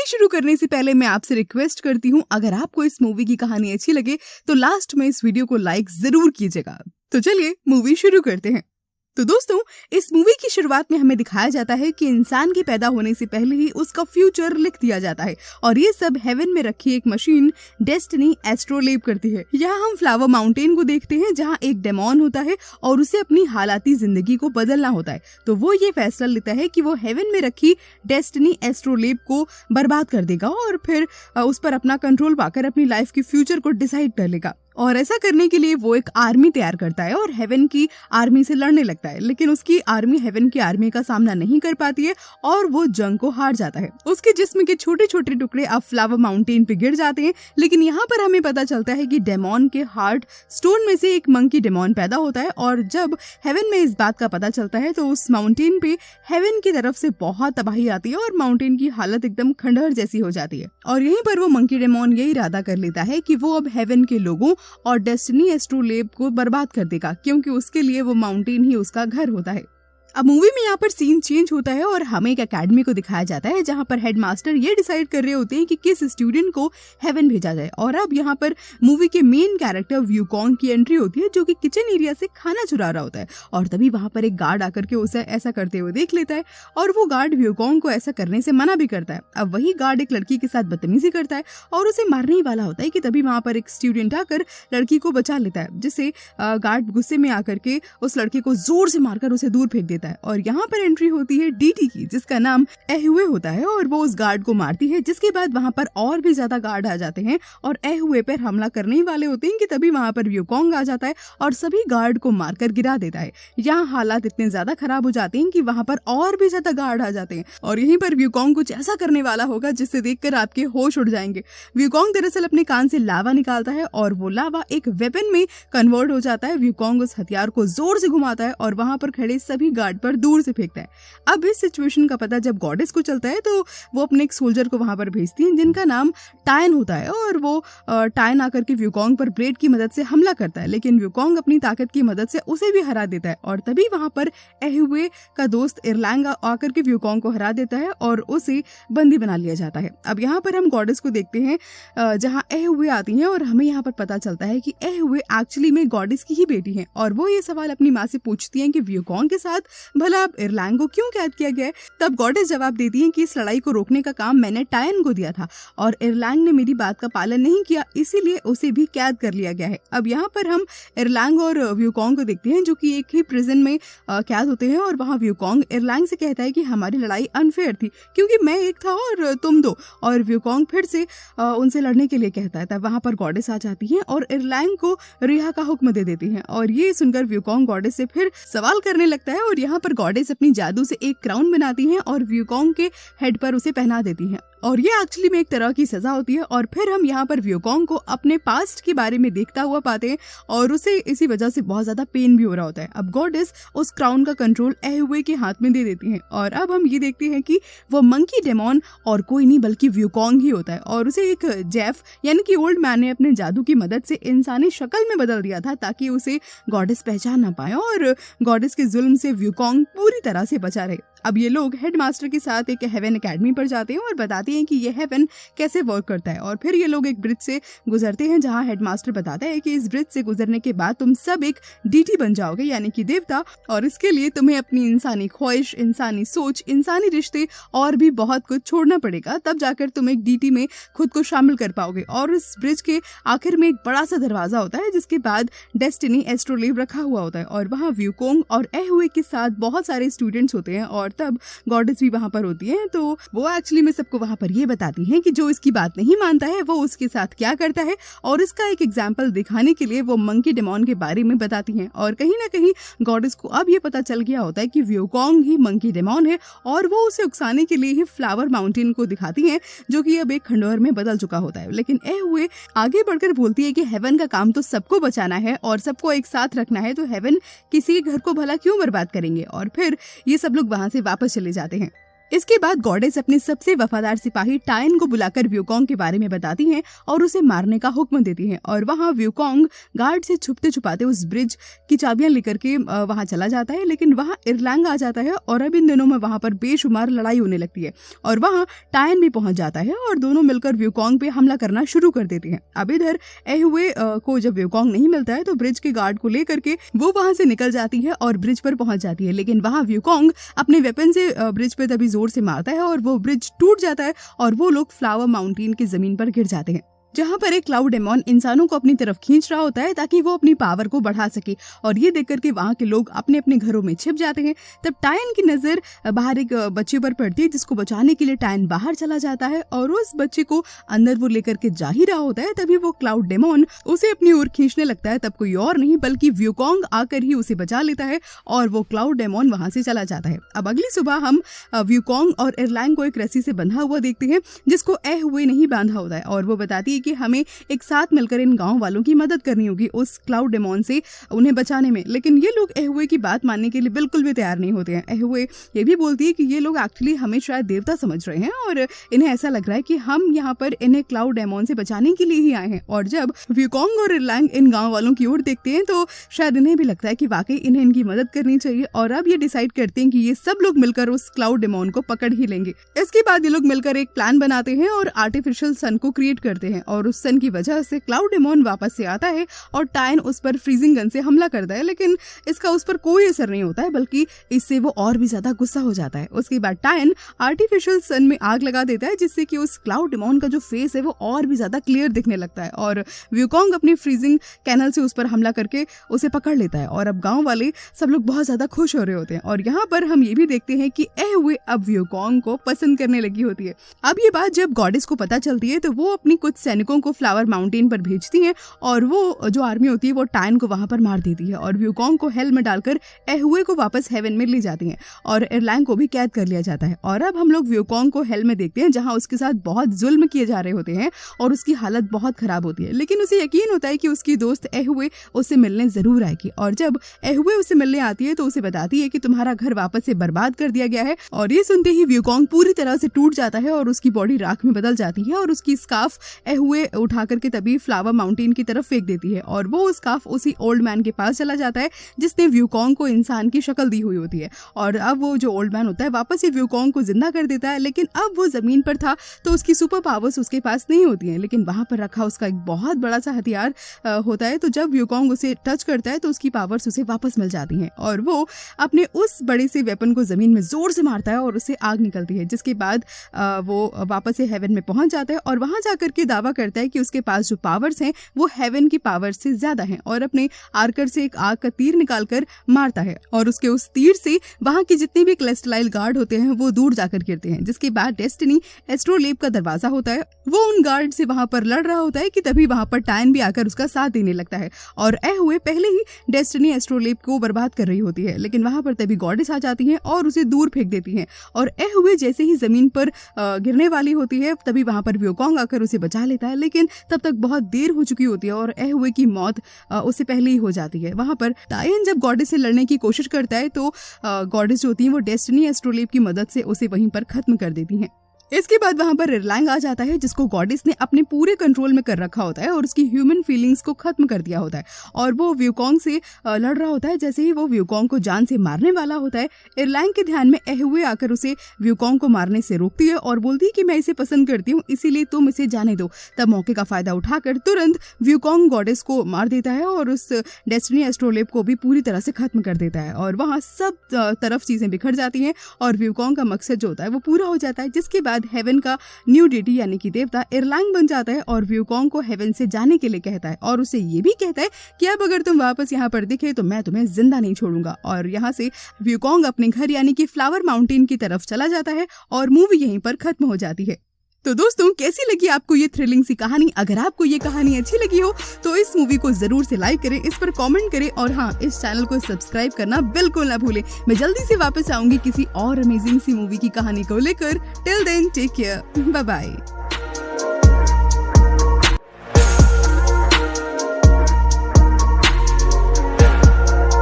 शुरू करने से पहले मैं आपसे रिक्वेस्ट करती हूँ, अगर आपको इस मूवी की कहानी अच्छी लगे तो लास्ट में इस वीडियो को लाइक जरूर कीजिएगा। तो चलिए मूवी शुरू करते हैं। तो दोस्तों, इस मूवी की शुरुआत में हमें दिखाया जाता है कि इंसान के पैदा होने से पहले ही उसका फ्यूचर लिख दिया जाता है और ये सब हेवन में रखी एक मशीन डेस्टिनी एस्ट्रोलेब करती है। यहाँ हम फ्लावर माउंटेन को देखते हैं जहाँ एक डेमोन होता है और उसे अपनी हालाती जिंदगी को बदलना होता है। तो वो ये फैसला लेता है कि वो हेवन में रखी डेस्टिनी एस्ट्रोलेब को बर्बाद कर देगा और फिर उस पर अपना कंट्रोल पाकर अपनी लाइफ की फ्यूचर को डिसाइड कर लेगा। और ऐसा करने के लिए वो एक आर्मी तैयार करता है और हेवन की आर्मी से लड़ने लगता है, लेकिन उसकी आर्मी हेवन की आर्मी का सामना नहीं कर पाती है और वो जंग को हार जाता है। उसके जिस्म के छोटे छोटे टुकड़े अब फ्लावर माउंटेन पे गिर जाते हैं, लेकिन यहाँ पर हमें पता चलता है कि डेमोन के हार्ट स्टोन में से एक मंकी डेमोन पैदा होता है और जब हेवन में इस बात का पता चलता है तो उस माउंटेन पे हेवन की तरफ से बहुत तबाही आती है और माउंटेन की हालत एकदम खंडहर जैसी हो जाती है। और यहीं पर वो मंकी डेमोन ये इरादा कर लेता है कि वो अब हेवन के लोगों और डेस्टिनी एस्ट्रोलेब को बर्बाद कर देगा, क्योंकि उसके लिए वो माउंटेन ही उसका घर होता है। अब मूवी में यहाँ पर सीन चेंज होता है और हमें एक एकेडमी को दिखाया जाता है जहाँ पर हेडमास्टर ये डिसाइड कर रहे होते हैं कि किस स्टूडेंट को हेवन भेजा जाए। और अब यहाँ पर मूवी के मेन कैरेक्टर व्यूकॉन्ग की एंट्री होती है, जो कि किचन एरिया से खाना चुरा रहा होता है और तभी वहाँ पर एक गार्ड आकर के उसे ऐसा करते हुए देख लेता है और वो गार्ड व्यूकॉन्ग को ऐसा करने से मना भी करता है। अब वही गार्ड एक लड़की के साथ बदतमीजी करता है और उसे मारने ही वाला होता है कि तभी वहाँ पर एक स्टूडेंट आकर लड़की को बचा लेता है, जिससे गार्ड गुस्से में आकर के उस लड़के को जोर से मारकर उसे दूर फेंक देता है। और यहाँ पर एंट्री होती है डीटी की, जिसका नाम एहुए होता है और वो उस गार्ड को मारती है, जिसके बाद वहाँ पर और भी ज्यादा गार्ड आ जाते हैं और एहुए पर हमला करने ही वाले होते हैं कि तभी वहाँ पर व्यूकॉन्ग आ जाता है और सभी गार्ड को मारकर गिरा देता है। यहाँ हालात इतने ज्यादा खराब हो जाते हैं कि वहाँ पर और भी ज्यादा गार्ड आ जाते हैं और यहीं पर व्यूकॉन्ग कुछ ऐसा करने वाला होगा जिससे देखकर आपके होश उड़ जाएंगे। व्यूकॉन्ग दरअसल अपने कान से लावा निकालता है और वो लावा एक वेपन में कन्वर्ट हो जाता है। व्यूकॉन्ग उस हथियार को जोर से घुमाता है और वहाँ पर खड़े सभी गार्ड पर दूर से फेंकता है। अब इस सिचुएशन का पता जब गॉडेस को चलता है तो वो अपने एक सोल्जर को वहां पर भेजती है जिनका नाम टायन होता है और वो टायन आकर के व्यूकॉन्ग पर ब्लेड की मदद से हमला करता है, लेकिन व्यूकॉन्ग अपनी ताकत की मदद से उसे भी हरा देता है और तभी वहां पर एहुए का दोस्त इरलैंग आकर के व्यूकॉन्ग को हरा देता है और उसे बंदी बना लिया जाता है। अब यहाँ पर हम गॉडेस को देखते हैं जहाँ एहुए आती हैं और हमें यहाँ पर पता चलता है कि एहुए एक्चुअली में गॉडेस की ही बेटी है और वो ये सवाल अपनी माँ से पूछती है कि व्यूकॉन्ग के साथ भला अब इरलैंग को क्यों कैद किया गया है। तब गॉडेस जवाब देती है कि इस लड़ाई को रोकने का काम मैंने टायन को दिया था और इरलैंग ने मेरी बात का पालन नहीं किया, इसीलिए उसे भी कैद कर लिया गया है। अब यहाँ पर हम इरलैंग और व्यूकॉन्ग को देखते हैं जो कि एक ही प्रिजन में कैद होते हैं और वहाँ व्यूकॉन्ग इरलैंग से कहता है कि हमारी लड़ाई अनफेयर थी क्योंकि मैं एक था और तुम दो, और व्यूकॉन्ग फिर से उनसे लड़ने के लिए कहता है। तब वहाँ पर गॉडेस आ जाती है और इरलैंग को रिहा का हुक्म दे देती है और ये सुनकर व्यूकॉन्ग गॉडेस से फिर सवाल करने लगता है और यहाँ पर गॉडेस अपनी जादू से एक क्राउन बनाती हैं और व्यूकॉन्ग के हेड पर उसे पहना देती हैं और ये एक्चुअली में एक तरह की सजा होती है। और फिर हम यहाँ पर व्यूकॉन्ग को अपने पास्ट के बारे में देखता हुआ पाते हैं और उसे इसी वजह से बहुत ज्यादा पेन भी हो रहा होता है। अब गॉडेस उस क्राउन का कंट्रोल एहुए के हाथ में दे देती हैं और अब हम ये देखते हैं कि वो मंकी डेमोन और कोई नहीं बल्कि व्यूकॉन्ग ही होता है और उसे एक जेफ यानी कि ओल्ड मैन ने अपने जादू की मदद से इंसानी शक्ल में बदल दिया था ताकि उसे गॉडेस पहचान ना पाए और गॉडेस के जुल्म से व्यूकॉन्ग पूरी तरह से बचा रहे। अब ये लोग हेडमास्टर के साथ एक हेवन एकेडमी पर जाते हैं और बताते हैं कि ये हेवन कैसे वर्क करता है और फिर ये लोग एक ब्रिज से गुजरते हैं जहाँ हेडमास्टर बताता है कि इस ब्रिज से गुजरने के बाद तुम सब एक डीटी बन जाओगे यानी कि देवता, और इसके लिए तुम्हें अपनी इंसानी ख्वाहिश, इंसानी सोच, इंसानी रिश्ते और भी बहुत कुछ छोड़ना पड़ेगा, तब जाकर तुम एक डीटी में खुद को शामिल कर पाओगे। और इस ब्रिज के आखिर में एक बड़ा सा दरवाजा होता है जिसके बाद डेस्टिनी एस्ट्रोलेब रखा हुआ होता है और वहाँ व्यूकॉन्ग और एहुए के साथ बहुत सारे स्टूडेंट्स होते हैं और तब गॉडेस भी वहाँ पर होती है। तो वो एक्चुअली में सबको वहाँ पर ये बताती है कि जो इसकी बात नहीं मानता है वो उसके साथ क्या करता है और इसका एक एग्जाम्पल दिखाने के लिए वो मंकी डेमोन के बारे में बताती हैं और कहीं ना कहीं गॉडेस को अब ये पता चल गया होता है कि व्यूकॉन्ग ही मंकी डेमोन है और वो उसे उकसाने के लिए ही फ्लावर माउंटेन को दिखाती हैं जो कि अब एक खंडहर में बदल चुका होता है। लेकिन एहुए आगे बढ़कर बोलती है कि हेवन का काम तो सबको बचाना है और सबको एक साथ रखना है, तो हेवन किसी घर को भला क्यों बर्बाद करेंगे। और फिर ये सब लोग वहाँ से वापस चले जाते हैं। इसके बाद गॉडेस अपने सबसे वफादार सिपाही टायन को बुलाकर व्यूकॉन्ग के बारे में बताती हैं और उसे मारने का हुक्म देती हैं। और वहाँ व्यूकॉन्ग गार्ड से छुपते छुपाते उस ब्रिज की चाबियां लेकर के वहाँ चला जाता है, लेकिन वहाँ इरलैंग आ जाता है और अब इन दिनों में वहाँ पर बेशुमार लड़ाई होने लगती है और वहाँ टायन भी पहुंच जाता है और दोनों मिलकर व्यूकॉन्ग पे हमला करना शुरू कर देते हैं। अब इधर एहुए को जब व्यूकॉन्ग नहीं मिलता है तो ब्रिज के गार्ड को लेकर के वो वहाँ से निकल जाती है और ब्रिज पर पहुंच जाती है, लेकिन वहाँ व्यूकॉन्ग अपने वेपन से ब्रिज पे तभी जोर से मारता है और वो ब्रिज टूट जाता है और वो लोग फ्लावर माउंटेन की जमीन पर गिर जाते हैं, जहाँ पर एक क्लाउड डेमॉन इंसानों को अपनी तरफ खींच रहा होता है ताकि वो अपनी पावर को बढ़ा सके। और ये देख करके वहाँ के लोग अपने अपने घरों में छिप जाते हैं। तब टायन की नजर बाहर एक बच्चे पर पड़ती है, जिसको बचाने के लिए टायन बाहर चला जाता है और उस बच्चे को अंदर वो लेकर के जा ही रहा होता है। तभी वो क्लाउड डेमॉन उसे अपनी ओर खींचने लगता है। तब कोई और नहीं बल्कि व्यूकॉन्ग आकर ही उसे बचा लेता है और वो क्लाउड डेमॉन वहां से चला जाता है। अब अगली सुबह हम व्यूकॉन्ग और इरलैंग को एक रस्सी से बंधा हुआ देखते हैं, जिसको एहुए नहीं बांधा होता है और वो बताती है कि हमें एक साथ मिलकर इन गांव वालों की मदद करनी होगी उस क्लाउड डेमॉन से उन्हें बचाने में। लेकिन ये लोग एहुए की बात मानने के लिए बिल्कुल भी तैयार नहीं होते हैं। एहुए ये भी बोलती है कि ये लोग एक्चुअली हमें शायद देवता समझ रहे हैं और इन्हें ऐसा लग रहा है कि हम यहाँ पर इन्हें क्लाउड डेमॉन से बचाने के लिए ही आए हैं। और जब व्यूकॉन्ग और इरलैंग इन गाँव वालों की ओर देखते हैं तो शायद इन्हें भी लगता है कि वाकई इन्हें इनकी मदद करनी चाहिए और अब ये डिसाइड करते हैं कि ये सब लोग मिलकर उस क्लाउड डेमॉन को पकड़ ही लेंगे। इसके बाद ये लोग मिलकर एक प्लान बनाते हैं और आर्टिफिशियल सन को क्रिएट करते हैं और उस सन की वजह से क्लाउड डेमॉन वापस से आता है और टायन उस पर फ्रीजिंग गन से हमला करता है, लेकिन इसका उस पर कोई असर नहीं होता है बल्कि इससे वो और भी ज्यादा गुस्सा हो जाता है। उसके बाद टायन आर्टिफिशियल सन में आग लगा देता है, जिससे कि उस क्लाउड डेमॉन का जो फेस है वो और भी ज्यादा क्लियर दिखने लगता है और व्यूकॉन्ग अपनी फ्रीजिंग कैनल से उस पर हमला करके उसे पकड़ लेता है। और अब गांव वाले सब लोग बहुत ज्यादा खुश हो रहे होते हैं और यहाँ पर हम ये भी देखते हैं कि एहुए अब व्यूकॉन्ग को पसंद करने लगी होती है। अब ये बात जब गॉडेस को पता चलती है तो वो अपनी कुछ सैनिकों को फ्लावर माउंटेन पर भेजती हैं और वो जो आर्मी होती है वो टायन को वहां पर मार देती है और व्यूकॉन्ग को हेल में डालकर एहुए को वापस हेवन में ले जाती हैं और इरलैंग को भी कैद कर लिया जाता है। और अब हम लोग व्यूकॉन्ग को हेल में देखते हैं, जहां उसके साथ बहुत जुल्म किए जा रहे होते हैं और उसकी हालत बहुत खराब होती है, लेकिन उसे यकीन होता है कि उसकी दोस्त एहुए उससे मिलने जरूर आएगी। और जब एहुए उसे मिलने आती है तो उसे बताती है कि तुम्हारा घर वापस से बर्बाद कर दिया गया है। और ये सुनते ही व्यूकॉन्ग पूरी तरह से टूट जाता है और उसकी बॉडी राख में बदल जाती है और उसकी स्कार्फ एहुए उठा करके तभी फ्लावर माउंटेन की तरफ फेंक देती है और वो स्कार्फ उसी ओल्ड मैन के पास चला जाता है जिसने व्यूकॉन्ग को इंसान की शक्ल दी हुई होती है। और अब वो जो ओल्ड मैन होता है वापस से व्यूकॉन्ग को जिंदा कर देता है, लेकिन अब वो जमीन पर था तो उसकी सुपर पावर्स उसके पास नहीं होती हैं, लेकिन वहां पर रखा उसका एक बहुत बड़ा सा हथियार होता है। तो जब व्यूकॉन्ग उसे टच करता है तो उसकी पावर्स उसे वापस मिल जाती हैं और वो अपने उस बड़े से वेपन को जमीन में जोर से मारता है और उससे आग निकलती है, जिसके बाद वो वापस से हेवन में पहुंच जाता है और वहां जाकर के दावा करता है कि उसके पास जो पावर्स हैं वो हेवन की पावर से ज्यादा हैं और अपने आर्कर से एक आग का तीर निकालकर मारता है और उसके उस तीर से वहां के जितने भी क्लेस्टलाइल गार्ड होते हैं वो दूर जाकर गिरते हैं। जिसके बाद डेस्टिनी एस्ट्रोलेब का दरवाजा होता है, वो उन गार्ड से वहां पर लड़ रहा होता है कि तभी वहां पर टायन भी आकर उसका साथ देने लगता है और एहुए पहले ही डेस्टिनी एस्ट्रोलेब को बर्बाद कर रही होती है, लेकिन वहां पर तभी गॉडेस आ जाती हैं और उसे दूर फेंक देती हैं और एहुए जैसे ही जमीन पर गिरने वाली होती है तभी वहां पर व्यूकॉन्ग आकर उसे बचा लेता है, लेकिन तब तक बहुत देर हो चुकी होती है और एहुए की मौत उससे पहले ही हो जाती है। वहां पर टायन जब गॉडेस से लड़ने की कोशिश करता है तो गॉडेस जो होती है वो डेस्टिनी एस्ट्रोलेब की मदद से उसे वहीं पर खत्म कर देती हैं। इसके बाद वहां पर इरलैंग आ जाता है, जिसको गॉडेस ने अपने पूरे कंट्रोल में कर रखा होता है और उसकी ह्यूमन फीलिंग्स को खत्म कर दिया होता है और वो व्यूकॉन्ग से लड़ रहा होता है। जैसे ही वो व्यूकॉन्ग को जान से मारने वाला होता है, इरलैंग के ध्यान में एहुए आकर उसे व्यूकॉन्ग को मारने से रोकती है और बोलती है कि मैं इसे पसंद करती हूँ, इसीलिए तुम इसे जाने दो। तब मौके का फायदा उठाकर तुरंत व्यूकॉन्ग गॉडेस को मार देता है और उस डेस्टिनी एस्ट्रोलेब को भी पूरी तरह से खत्म कर देता है और वहाँ सब तरफ चीजें बिखर जाती हैं और व्यूकॉन्ग का मकसद जो होता है वो पूरा हो जाता है। जिसके बाद हेवन का न्यू डेटी यानी कि देवता इरलैंग बन जाता है और व्यूकॉन्ग को हेवन से जाने के लिए कहता है और उसे ये भी कहता है कि अब अगर तुम वापस यहाँ पर दिखे तो मैं तुम्हें जिंदा नहीं छोड़ूंगा। और यहाँ से व्यूकॉन्ग अपने घर यानी कि फ्लावर माउंटेन की तरफ चला जाता है और मूवी यहीं पर खत्म हो जाती है। तो दोस्तों, कैसी लगी आपको ये थ्रिलिंग सी कहानी? अगर आपको ये कहानी अच्छी लगी हो तो इस मूवी को जरूर से लाइक करें, इस पर कमेंट करें और हाँ, इस चैनल को सब्सक्राइब करना बिल्कुल ना भूलें। मैं जल्दी से वापस आऊंगी किसी और अमेजिंग सी मूवी की कहानी को लेकर। Till then take care, bye bye.